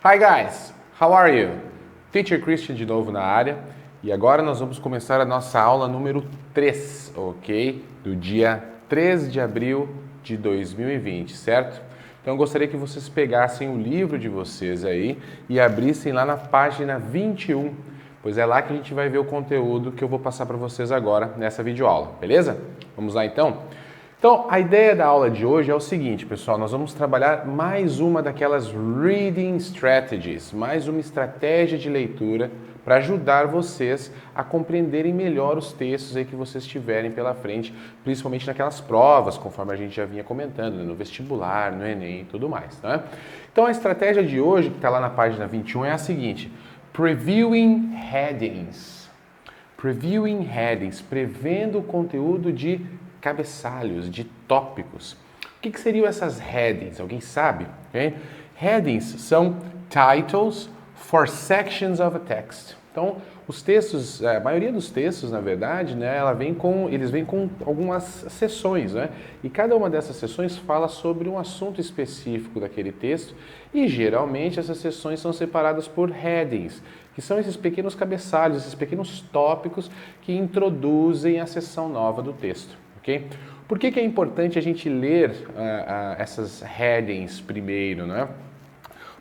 Hi guys, how are you? Teacher Christian de novo na área e agora nós vamos começar a nossa aula número 3, ok? Do dia 3 de abril de 2020, certo? Então eu gostaria que vocês pegassem o livro de vocês aí e abrissem lá na página 21, pois é lá que a gente vai ver o conteúdo que eu vou passar para vocês agora nessa videoaula, beleza? Vamos lá então? Então, a ideia da aula de hoje é o seguinte, pessoal, nós vamos trabalhar mais uma daquelas reading strategies, mais uma estratégia de leitura para ajudar vocês a compreenderem melhor os textos aí que vocês tiverem pela frente, principalmente naquelas provas, conforme a gente já vinha comentando, né, no vestibular, no Enem e tudo mais, né? Então, a estratégia de hoje, que está lá na página 21, é a seguinte, Previewing Headings. Previewing Headings, prevendo o conteúdo de cabeçalhos, de tópicos. O que seriam essas headings? Alguém sabe? Okay? Headings são titles for sections of a text. Então, os textos, a maioria dos textos, na verdade, né, eles vêm com algumas seções, né? E cada uma dessas seções fala sobre um assunto específico daquele texto e, geralmente, essas seções são separadas por headings, que são esses pequenos cabeçalhos, esses pequenos tópicos que introduzem a seção nova do texto. Okay? Por que é importante a gente ler essas headings primeiro, né?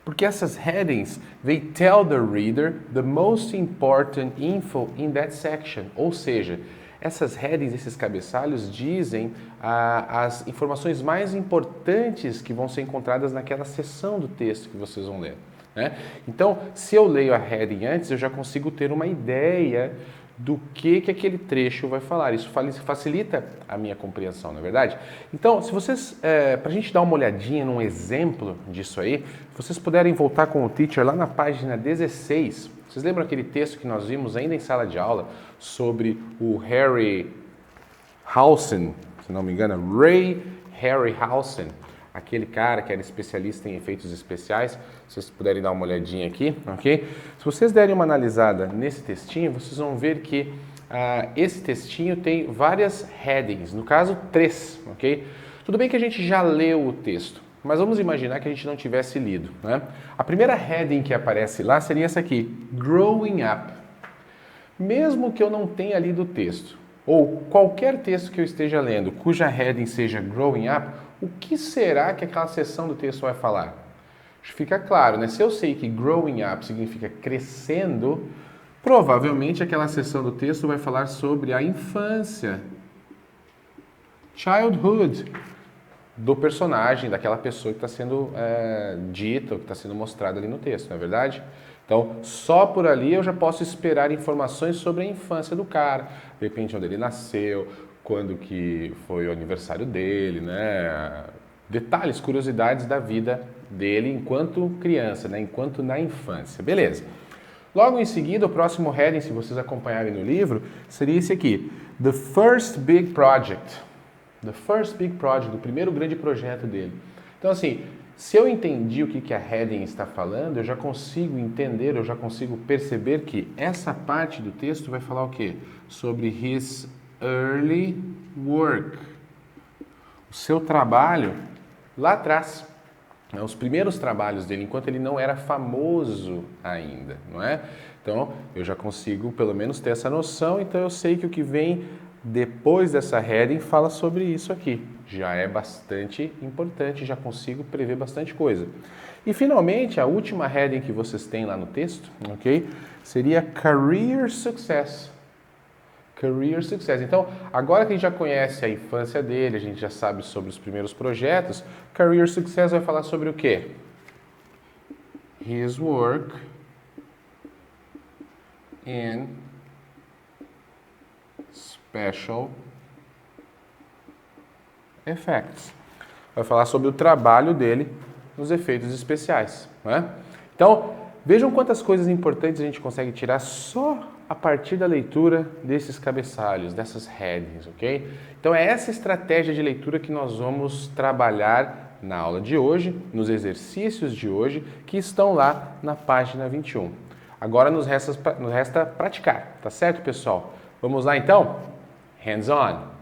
Porque essas headings, they tell the reader the most important info in that section. Ou seja, essas headings, esses cabeçalhos, dizem as informações mais importantes que vão ser encontradas naquela seção do texto que vocês vão ler, né? Então, se eu leio a heading antes, eu já consigo ter uma ideia do que aquele trecho vai falar. Isso facilita a minha compreensão, não é verdade? Então, se vocês, para a gente dar uma olhadinha num exemplo disso aí, se vocês puderem voltar com o teacher lá na página 16, vocês lembram aquele texto que nós vimos ainda em sala de aula sobre o Harryhausen, se não me engano, Ray Harryhausen, aquele cara que era especialista em efeitos especiais, se vocês puderem dar uma olhadinha aqui, ok? Se vocês derem uma analisada nesse textinho, vocês vão ver que esse textinho tem várias headings, no caso 3, ok? Tudo bem que a gente já leu o texto, mas vamos imaginar que a gente não tivesse lido, né? A primeira heading que aparece lá seria essa aqui, Growing Up. Mesmo que eu não tenha lido o texto, ou qualquer texto que eu esteja lendo, cuja heading seja Growing Up, o que será que aquela seção do texto vai falar? Fica claro, né? Se eu sei que growing up significa crescendo, provavelmente aquela seção do texto vai falar sobre a infância, childhood, do personagem, daquela pessoa que está sendo dita, que está sendo mostrada ali no texto, não é verdade? Então, só por ali eu já posso esperar informações sobre a infância do cara, de repente onde ele nasceu, quando que foi o aniversário dele, né? Detalhes, curiosidades da vida dele enquanto criança, né? Enquanto na infância. Beleza. Logo em seguida, o próximo heading, se vocês acompanharem no livro, seria esse aqui. The First Big Project. The First Big Project, o primeiro grande projeto dele. Então, assim, se eu entendi o que a heading está falando, eu já consigo entender, eu já consigo perceber que essa parte do texto vai falar o quê? Sobre his early work, o seu trabalho lá atrás, né, os primeiros trabalhos dele, enquanto ele não era famoso ainda, não é? Então, eu já consigo pelo menos ter essa noção, então eu sei que o que vem depois dessa heading fala sobre isso aqui. Já é bastante importante, já consigo prever bastante coisa. E finalmente, a última heading que vocês têm lá no texto, ok? Seria Career Success. Career Success. Então, agora que a gente já conhece a infância dele, a gente já sabe sobre os primeiros projetos, Career Success vai falar sobre o quê? His work in special effects. Vai falar sobre o trabalho dele nos efeitos especiais, né? Então, vejam quantas coisas importantes a gente consegue tirar só a partir da leitura desses cabeçalhos, dessas headings, ok? Então é essa estratégia de leitura que nós vamos trabalhar na aula de hoje, nos exercícios de hoje, que estão lá na página 21. Agora nos resta praticar, tá certo, pessoal? Vamos lá então? Hands on!